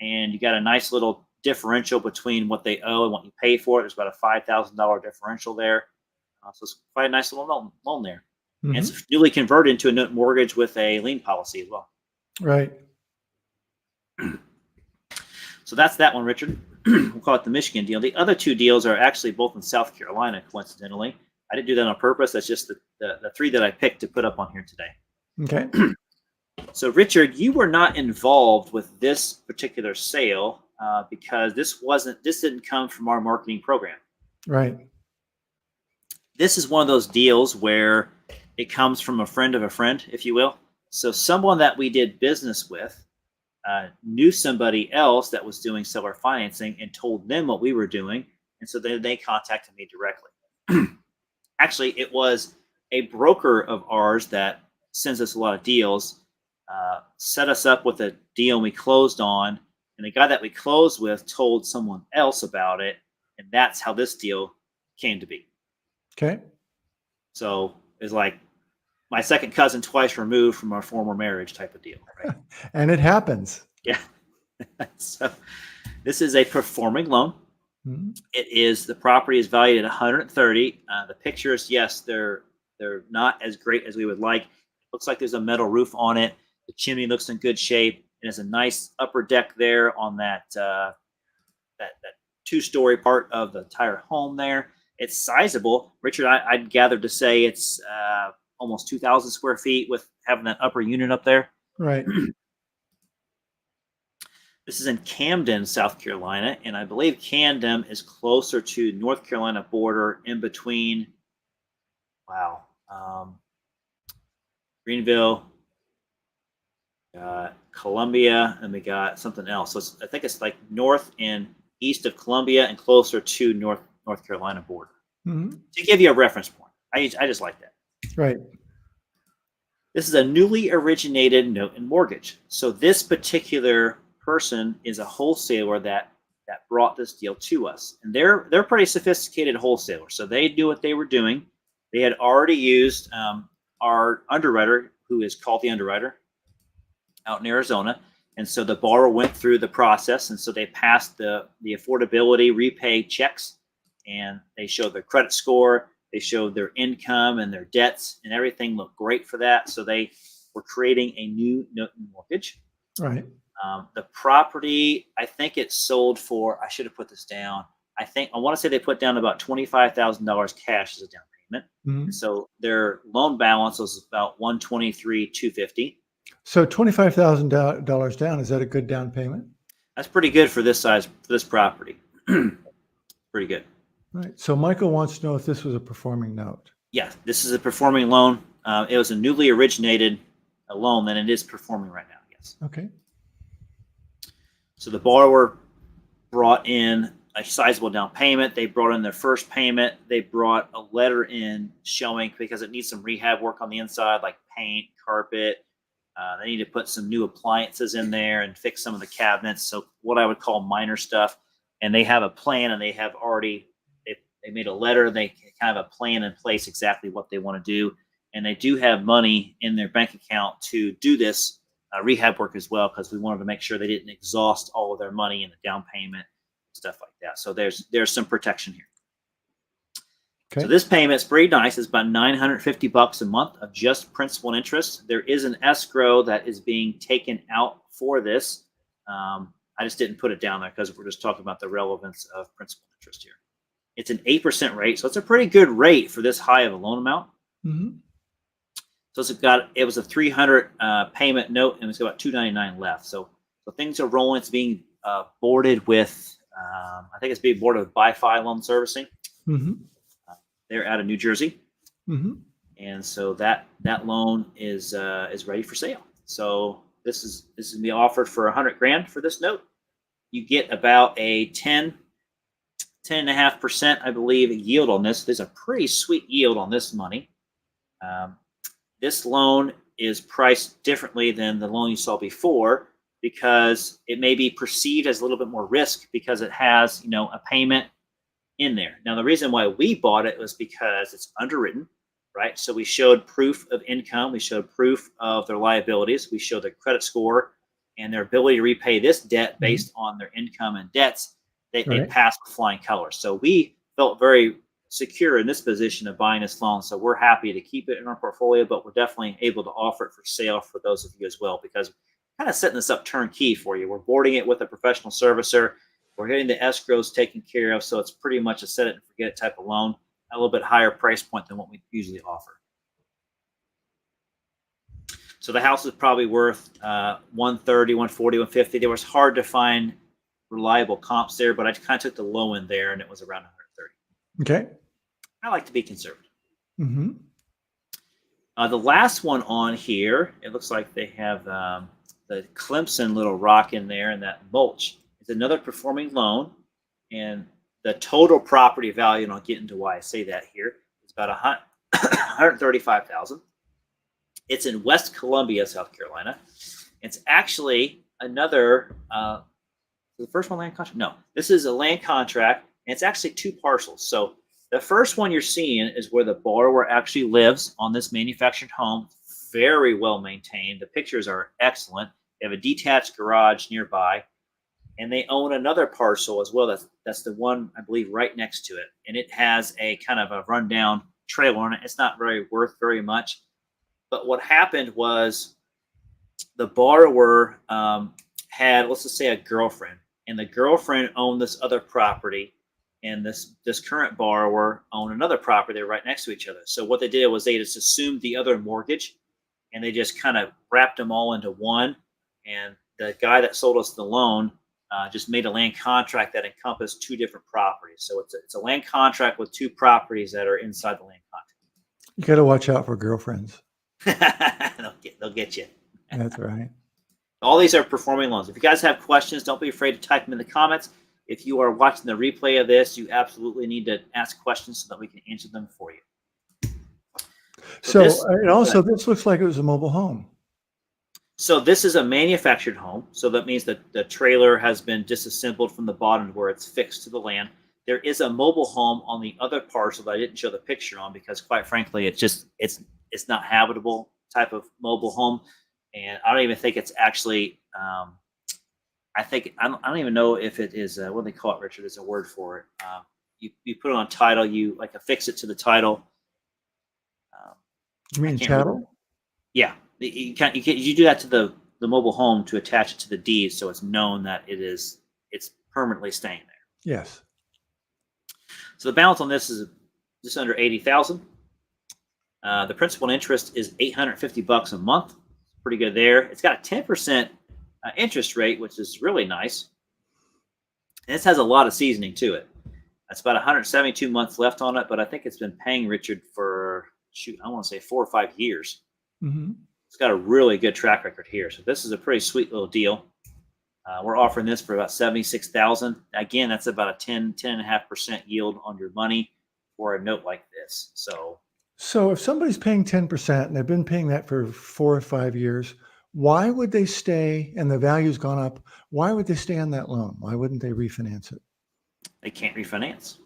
and you got a nice little differential between what they owe and what you pay for it. There's about a $5,000 differential there, so it's quite a nice little loan there. And it's newly converted into a note mortgage with a lien policy as well. Right. So that's that one, Richard. We'll call it the Michigan deal. The other two deals are actually both in South Carolina, coincidentally. I didn't do that on purpose. That's just the three that I picked to put up on here today. Okay. So, Richard, you were not involved with this particular sale because this didn't come from our marketing program. Right. This is one of those deals where it comes from a friend of a friend, if you will. So someone that we did business with knew somebody else that was doing seller financing and told them what we were doing. And so then they contacted me directly. Actually, it was a broker of ours that sends us a lot of deals, set us up with a deal we closed on. And the guy that we closed with told someone else about it. And that's how this deal came to be. Okay. So it's like my second cousin twice removed from our former marriage type of deal, right? And it happens. Yeah. So this is a performing loan. It is, the property is valued at 130. The pictures, yes, they're not as great as we would like. It looks like there's a metal roof on it. The chimney looks in good shape. It has a nice upper deck there on that that two-story part of the entire home there. It's sizable. Richard, I'd gathered to say it's almost 2,000 square feet with having that upper unit up there. Right. This is in Camden, South Carolina, and I believe Camden is closer to North Carolina border in between, Greenville, Columbia, and we got something else. So I think it's like north and east of Columbia and closer to North Carolina border. To give you a reference point. I just like that. Right. This is a newly originated note and mortgage. So this particular person is a wholesaler that brought this deal to us, and they're pretty sophisticated wholesalers. So they knew what they were doing. They had already used our underwriter, who is called the underwriter, out in Arizona, and so the borrower went through the process, and so they passed the affordability repay checks, and they showed their credit score, they showed their income and their debts, and everything looked great for that. So they were creating a new note and mortgage. Right. The property, I think it sold for, I should have put this down. I want to say they put down about $25,000 cash as a down payment. So their loan balance was about $123,250. So $25,000 down, is that a good down payment? That's pretty good for this size, for this property. Pretty good. Right. So Michael wants to know if this was a performing note. Yeah, this is a performing loan. It was a newly originated loan, and it is performing right now. Yes. Okay. So the borrower brought in a sizable down payment. They brought in their first payment. They brought a letter in showing, because it needs some rehab work on the inside, like paint, carpet. They need to put some new appliances in there and fix some of the cabinets. So what I would call minor stuff. And they have a plan, and they have already, they made a letter. They kind of a plan in place exactly what they want to do. And they do have money in their bank account to do this rehab work as well, because we wanted to make sure they didn't exhaust all of their money in the down payment, stuff like that. So there's some protection here. Okay. So this payment's pretty nice. It's about $950 a month of just principal and interest. There is an escrow that is being taken out for this. I just didn't put it down there because we're just talking about the relevance of principal and interest here. It's an 8% rate, so it's a pretty good rate for this high of a loan amount. So it was a $300 payment note, and it's got about $299 left. So things are rolling. It's being boarded with, I think it's being boarded with BiFi Loan Servicing. They're out of New Jersey, and so that loan is ready for sale. So this is gonna be offered for $100,000 for this note. You get about a 10.5%, I believe, yield on this. There's a pretty sweet yield on this money. this loan is priced differently than the loan you saw before because it may be perceived as a little bit more risk because it has, a payment in there. Now, the reason why we bought it was because it's underwritten, right? So we showed proof of income, we showed proof of their liabilities, we showed their credit score and their ability to repay this debt based on their income and debts. They Right. passed with flying colors. So we felt very secure in this position of buying this loan. So we're happy to keep it in our portfolio, but we're definitely able to offer it for sale for those of you as well, because we're kind of setting this up turnkey for you. We're boarding it with a professional servicer. We're getting the escrows taken care of. So it's pretty much a set it and forget it type of loan, a little bit higher price point than what we usually offer. So the house is probably worth 130, 140, 150. There was hard to find reliable comps there, but I kind of took the low end there and it was around 130. Okay. I like to be conservative. Mm-hmm. The last one on here, it looks like they have the Clemson little rock in there, and that mulch. It's another performing loan, and the total property value, and I'll get into why I say that here, is about $135,000. It's in West Columbia, South Carolina. It's actually another, the first one land contract? No, this is a land contract, and it's actually two parcels. So the first one you're seeing is where the borrower actually lives on this manufactured home, very well maintained. The pictures are excellent. They have a detached garage nearby, and they own another parcel as well. That's the one, I believe, right next to it. And it has a kind of a rundown trailer on it. It's not worth very much. But what happened was the borrower had, let's just say, a girlfriend, and the girlfriend owned this other property, and this current borrower owned another property. They're right next to each other. So what they did was they just assumed the other mortgage, and they just kind of wrapped them all into one. And the guy that sold us the loan just made a land contract that encompassed two different properties. So it's a land contract with two properties that are inside the land You got to watch out for girlfriends. contract. They'll get you. That's right. All these are performing loans. If you guys have questions, don't be afraid to type them in the comments. If you are watching the replay of this, you absolutely need to ask questions so that we can answer them for you. This looks like it was a mobile home. So this is a manufactured home. So that means that the trailer has been disassembled from the bottom to where it's fixed to the land. There is a mobile home on the other parcel that I didn't show the picture on because, quite frankly, it's not habitable type of mobile home, and I don't even think it's actually. I don't even know if it is. What do they call it, Richard? There's a word for it. You put it on title. You like affix it to the title. You mean chattel? Remember. Yeah, you do that to the mobile home to attach it to the deed, so it's known that it's permanently staying there. Yes. So the balance on this is just under $80,000. The principal and interest is $850 a month. Pretty good there. It's got a 10% interest rate, which is really nice. And this has a lot of seasoning to it. That's about 172 months left on it, but I think it's been paying Richard for, I want to say 4 or 5 years. Mm-hmm. It's got a really good track record here. So this is a pretty sweet little deal. We're offering this for about $76,000. Again, that's about a 10.5% yield on your money for a note like this. So if somebody's paying 10% and they've been paying that for 4 or 5 years, why would they stay, and the value's gone up, why would they stay on that loan? Why wouldn't they refinance it? They can't refinance.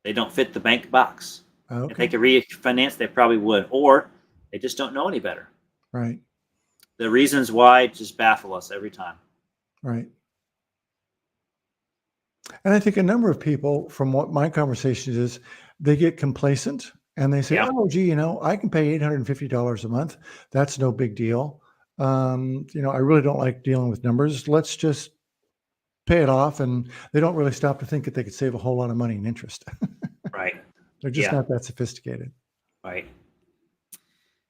They don't fit the bank box. Okay. If they could refinance, they probably would, or they just don't know any better. Right. The reasons why just baffle us every time. Right. And I think a number of people, from what my conversation is, they get complacent and they say, Yeah. oh, gee, I can pay $850 a month. That's no big deal. I really don't like dealing with numbers. Let's just pay it off. And they don't really stop to think that they could save a whole lot of money in interest. Right. They're just not that sophisticated. Right.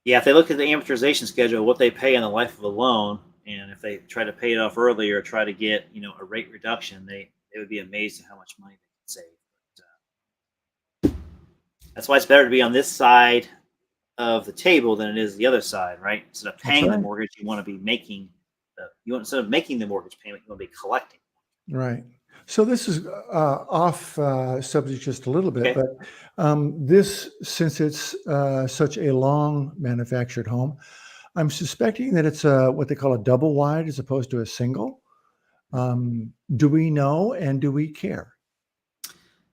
Yeah, if they look at the amortization schedule, what they pay in the life of a loan, and if they try to pay it off early or try to get, a rate reduction, they would be amazed at how much money they can save. But, that's why it's better to be on this side of the table than it is the other side, right? Instead of paying the mortgage, you want to be making instead of making the mortgage payment, you want to be collecting. Right. So this is off subject just a little bit, Okay. but this, since it's such a long manufactured home, I'm suspecting that it's what they call a double wide as opposed to a single. Do we know and do we care?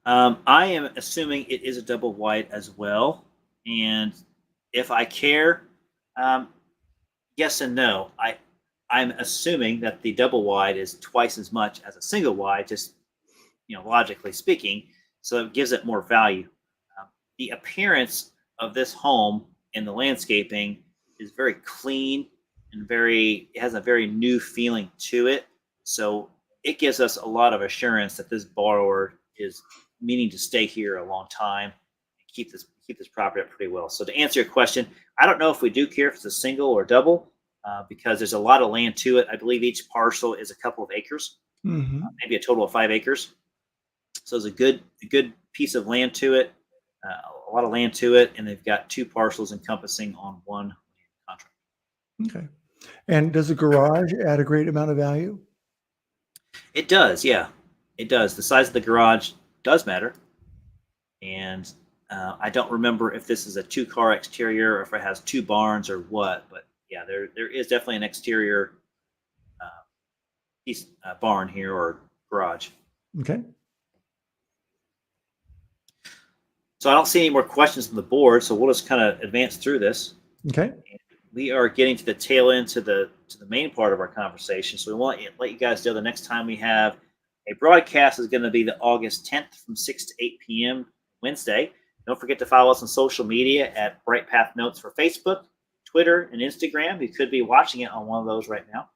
I am assuming it is a double wide as well. And if I care, um, yes and no. I'm assuming that the double wide is twice as much as a single wide, just logically speaking. So it gives it more value. Um, the appearance of this home in the landscaping is very clean and it has a very new feeling to it. So it gives us a lot of assurance that this borrower is meaning to stay here a long time and keep this property up pretty well. So to answer your question, I don't know if we do care if it's a single or double, because there's a lot of land to it. I believe each parcel is a couple of acres, Hmm. maybe a total of 5 acres. So it's a good piece of land to it, a lot of land to it, and they've got two parcels encompassing on one land contract. Okay. And does a garage add a great amount of value? It does, yeah, it does. The size of the garage does matter, and I don't remember if this is a two-car exterior or if it has two barns or what, but yeah, there is definitely an exterior uh, barn here or garage. Okay. So I don't see any more questions on the board, so we'll just kind of advance through this. Okay. We are getting to the tail end to the main part of our conversation. So we want to let you guys know the next time we have a broadcast is going to be the August 10th from 6 to 8 p.m. Wednesday. Don't forget to follow us on social media at Bright Path Notes for Facebook, Twitter, and Instagram. You could be watching it on one of those right now.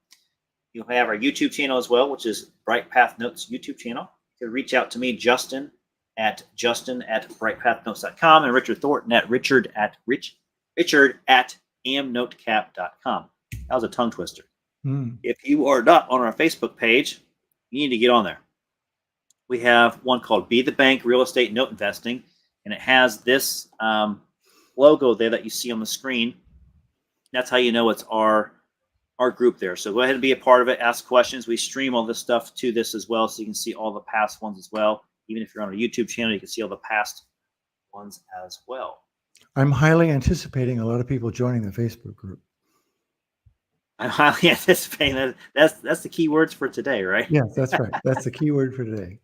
You'll have our YouTube channel as well, which is Bright Path Notes YouTube channel. You can reach out to me, Justin at brightpathnotes.com, and Richard Thornton at Richard at amnotecap.com. That was a tongue twister. Mm. If you are not on our Facebook page, you need to get on there. We have one called Be the Bank Real Estate Note Investing, and it has this logo there that you see on the screen. That's how you know it's our group there. So go ahead and be a part of it. Ask questions. We stream all this stuff to this as well, so you can see all the past ones as well. Even if you're on a YouTube channel, you can see all the past ones as well. I'm highly anticipating a lot of people joining the Facebook group. I'm highly anticipating that. That's the key words for today, right? Yes, that's right. That's the key word for today.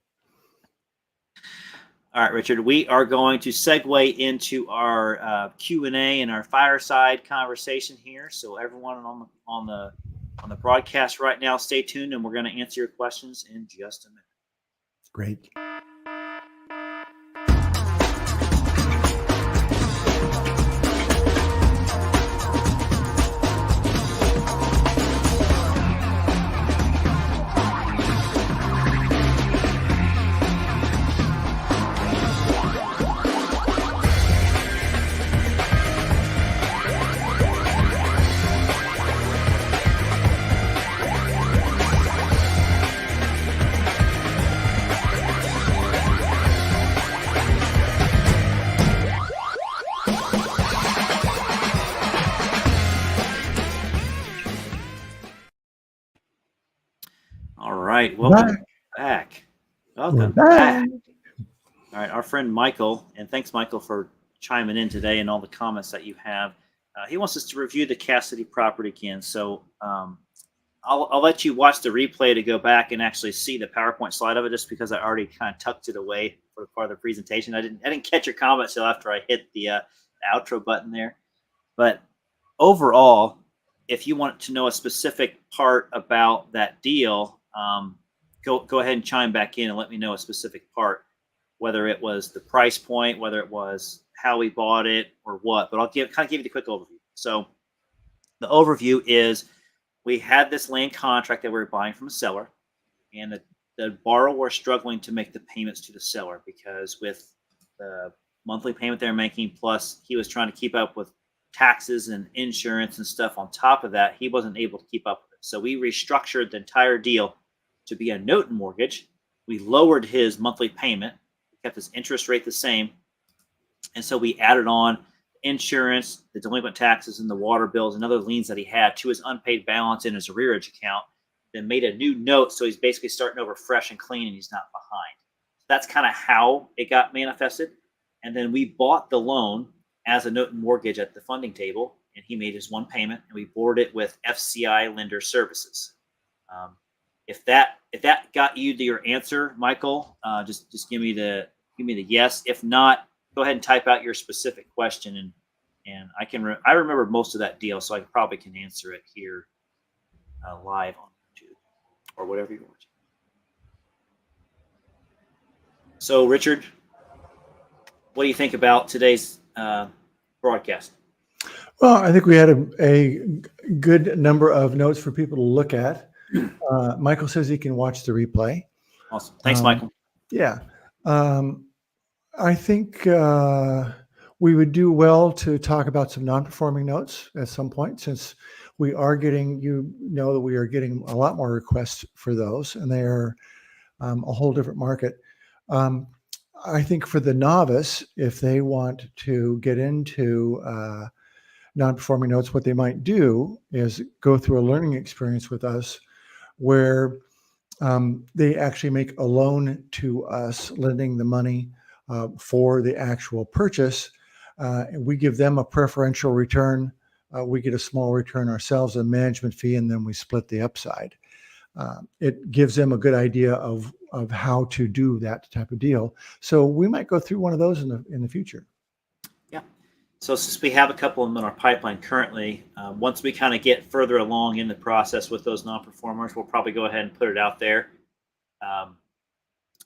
All right, Richard. We are going to segue into our Q&A and our fireside conversation here. So everyone on the broadcast right now, stay tuned, and we're going to answer your questions in just a minute. Great. All right, welcome back. Welcome back. All right, our friend Michael, and thanks, Michael, for chiming in today and all the comments that you have. He wants us to review the Cassidy property again. So I'll let you watch the replay to go back and actually see the PowerPoint slide of it, just because I already kind of tucked it away for part of the presentation. I didn't catch your comments till after I hit the outro button there. But overall, if you want to know a specific part about that deal, go ahead and chime back in and let me know a specific part, whether it was the price point, whether it was how we bought it, or what. But I'll give you the quick overview. So the overview is we had this land contract that we were buying from a seller, and the borrower was struggling to make the payments to the seller because with the monthly payment they're making, plus he was trying to keep up with taxes and insurance and stuff on top of that, he wasn't able to keep up with it. So we restructured the entire deal to be a note and mortgage. We lowered his monthly payment, kept his interest rate the same, and so we added on insurance, the delinquent taxes, and the water bills and other liens that he had to his unpaid balance in his arrearage account. then made a new note. So he's basically starting over fresh and clean, and he's not behind. That's kind of how it got manifested. And then we bought the loan as a note and mortgage at the funding table, and he made his one payment, and we boarded it with FCI Lender Services. If that got you to your answer, Michael, just give me the yes. If not, go ahead and type out your specific question, and I remember most of that deal, so I probably can answer it here live on YouTube or whatever you want. So, Richard, what do you think about today's broadcast? Well, I think we had a good number of notes for people to look at. Michael says he can watch the replay. Awesome. Thanks, Michael. Yeah. I think we would do well to talk about some non-performing notes at some point, since we are getting, that we are getting a lot more requests for those, and they are a whole different market. I think for the novice, if they want to get into non-performing notes, what they might do is go through a learning experience with us where they actually make a loan to us, lending the money for the actual purchase. And we give them a preferential return. We get a small return ourselves, a management fee, and then we split the upside. It gives them a good idea of how to do that type of deal. So we might go through one of those in the future. Yeah. So since we have a couple of them in our pipeline currently, once we kind of get further along in the process with those non-performers, we'll probably go ahead and put it out there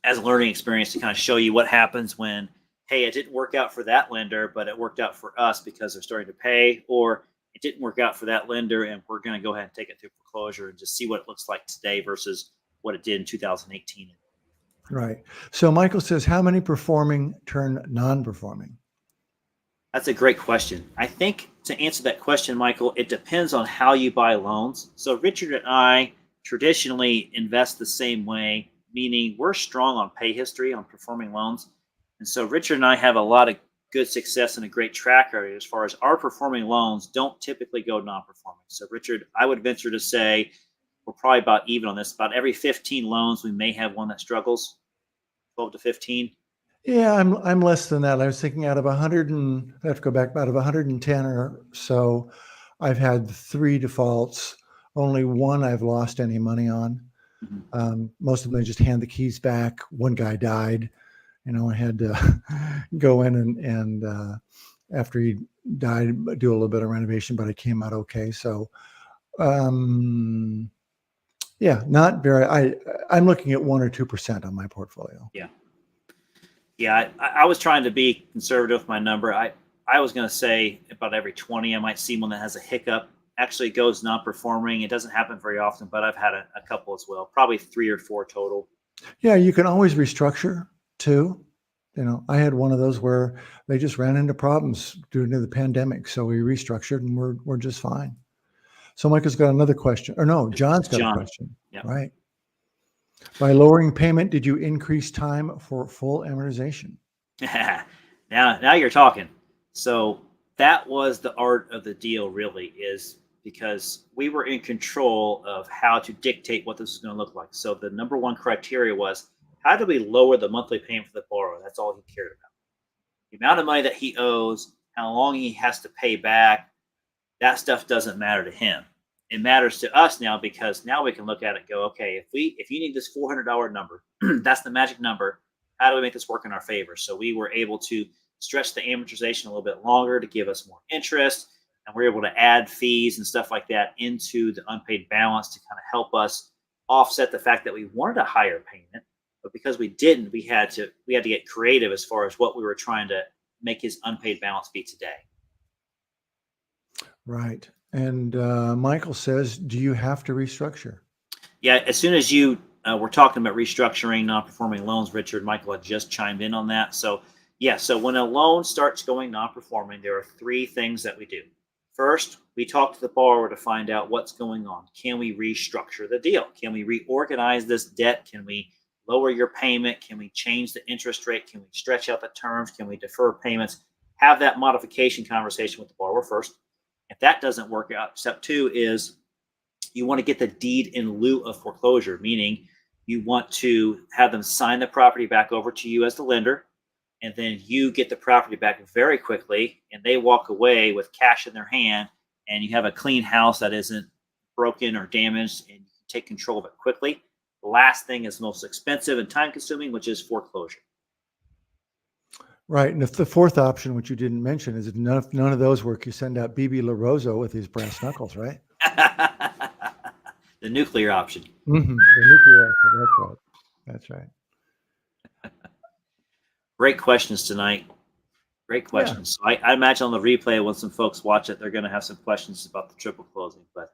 as a learning experience to kind of show you what happens when, hey, it didn't work out for that lender, but it worked out for us because they're starting to pay, or it didn't work out for that lender and we're going to go ahead and take it through foreclosure and just see what it looks like today versus what it did in 2018. Right. So Michael says, how many performing turn non-performing? That's a great question. I think to answer that question, Michael, it depends on how you buy loans. So Richard and I traditionally invest the same way, meaning we're strong on pay history on performing loans. And so Richard and I have a lot of good success and a great track record as far as our performing loans don't typically go non-performing. So Richard, I would venture to say we're probably about even on this. About every 15 loans, we may have one that struggles, 12 to 15. Yeah, I'm less than that. I was thinking out of 100 and I have to go back, out of 110 or so, I've had 3 defaults. Only one I've lost any money on. Mm-hmm. Most of them, they just hand the keys back. One guy died. I had to go in and after he died, do a little bit of renovation, but it came out okay. So, yeah, not very. I'm looking at 1 or 2% on my portfolio. Yeah. Yeah, I was trying to be conservative with my number. I was going to say about every 20, I might see one that has a hiccup, actually goes non-performing. It doesn't happen very often, but I've had a couple as well, probably 3 or 4 total. Yeah, you can always restructure too. I had one of those where they just ran into problems due to the pandemic. So we restructured and we're just fine. So Michael's got another question. Or no, John's got a question. Yep. Right. By lowering payment, did you increase time for full amortization? Now you're talking. So that was the art of the deal, really, is because we were in control of how to dictate what this was going to look like. So the number one criteria was, how do we lower the monthly payment for the borrower? That's all he cared about. The amount of money that he owes, how long he has to pay back, that stuff doesn't matter to him. It matters to us now, because now we can look at it and go, okay, if you need this $400 number, that's the magic number. How do we make this work in our favor? So we were able to stretch the amortization a little bit longer to give us more interest, and we're able to add fees and stuff like that into the unpaid balance to kind of help us offset the fact that we wanted a higher payment, but because we didn't, we had to get creative as far as what we were trying to make his unpaid balance be today. Right. And Michael says, do you have to restructure? Yeah, as soon as you were talking about restructuring non-performing loans, Richard, Michael had just chimed in on that. So yeah, so when a loan starts going non-performing, there are 3 things that we do. First, we talk to the borrower to find out what's going on. Can we restructure the deal? Can we reorganize this debt? Can we lower your payment? Can we change the interest rate? Can we stretch out the terms? Can we defer payments? Have that modification conversation with the borrower first. If that doesn't work out, step 2 is you want to get the deed in lieu of foreclosure, meaning you want to have them sign the property back over to you as the lender, and then you get the property back very quickly, and they walk away with cash in their hand, and you have a clean house that isn't broken or damaged, and you can take control of it quickly. The last thing is most expensive and time consuming, which is foreclosure. Right. And if the fourth option, which you didn't mention, is if none of those work, you send out BB LaRosa with his brass knuckles, right? The nuclear option. Mm-hmm. The nuclear option. That's right. Great questions tonight. Great questions. Yeah. So I imagine on the replay, when some folks watch it, they're going to have some questions about the triple closing. But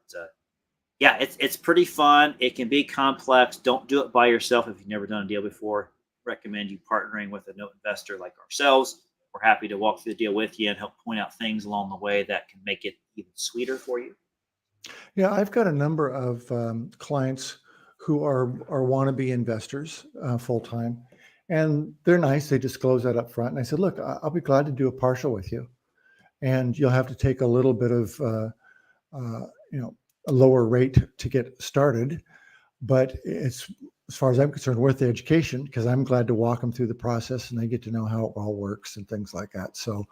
yeah, it's pretty fun. It can be complex. Don't do it by yourself if you've never done a deal before. Recommend you partnering with a note investor like ourselves. We're happy to walk through the deal with you and help point out things along the way that can make it even sweeter for you. Yeah, I've got a number of clients who are wannabe investors full-time, and they're nice. They disclose that up front. And I said, look, I'll be glad to do a partial with you, and you'll have to take a little bit of, a lower rate to get started, but it's, as far as I'm concerned, worth the education, because I'm glad to walk them through the process and they get to know how it all works and things like that. So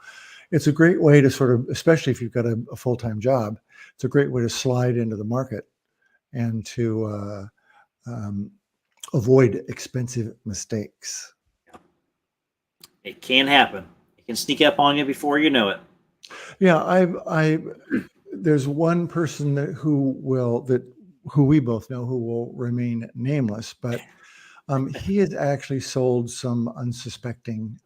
it's a great way to sort of, especially if you've got a full-time job, it's a great way to slide into the market and to avoid expensive mistakes. It can happen. It can sneak up on you before you know it. Yeah, there's one person who we both know, who will remain nameless, but he has actually sold some unsuspecting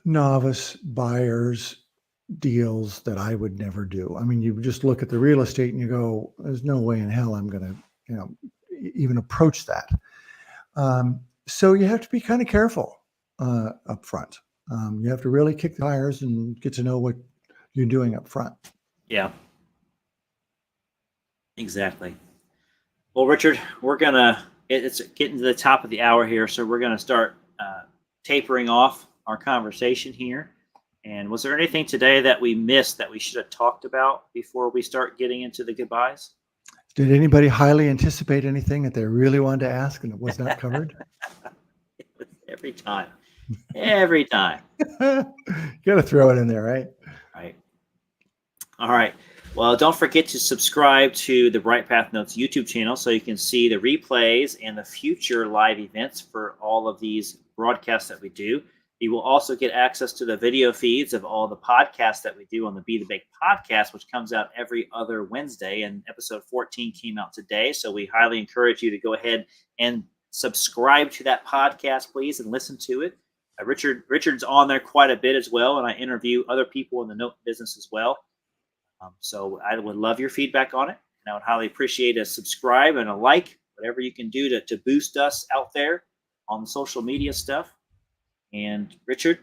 novice buyers deals that I would never do. I mean, you just look at the real estate and you go, there's no way in hell I'm going to, even approach that. So you have to be kind of careful up front. You have to really kick the tires and get to know what you're doing up front. Yeah, exactly. Well, Richard, it's getting to the top of the hour here, so we're going to start tapering off our conversation here. And was there anything today that we missed that we should have talked about before we start getting into the goodbyes? Did anybody highly anticipate anything that they really wanted to ask and it was not covered? Every time. Every time. You got to throw it in there, right? Right. All right. Well, don't forget to subscribe to the Bright Path Notes YouTube channel so you can see the replays and the future live events for all of these broadcasts that we do. You will also get access to the video feeds of all the podcasts that we do on the Be the Bank podcast, which comes out every other Wednesday. And episode 14 came out today. So we highly encourage you to go ahead and subscribe to that podcast, please, and listen to it. Richard's on there quite a bit as well, and I interview other people in the note business as well. So I would love your feedback on it, and I would highly appreciate a subscribe and a like, whatever you can do to boost us out there on the social media stuff. And Richard,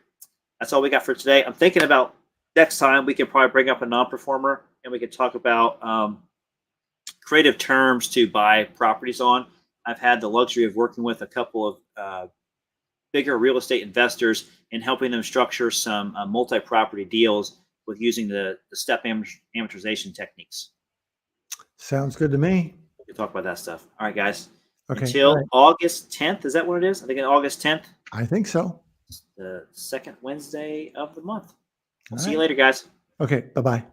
that's all we got for today. I'm thinking about next time we can probably bring up a non-performer and we can talk about creative terms to buy properties on. I've had the luxury of working with a couple of bigger real estate investors and helping them structure some multi-property deals with using the step amortization techniques. Sounds good to me. We can talk about that stuff. All right, guys. Okay. Until August 10th, is that what it is? I think it's August 10th. I think so. The second Wednesday of the month. We'll see right. you later, guys. Okay. Bye-bye.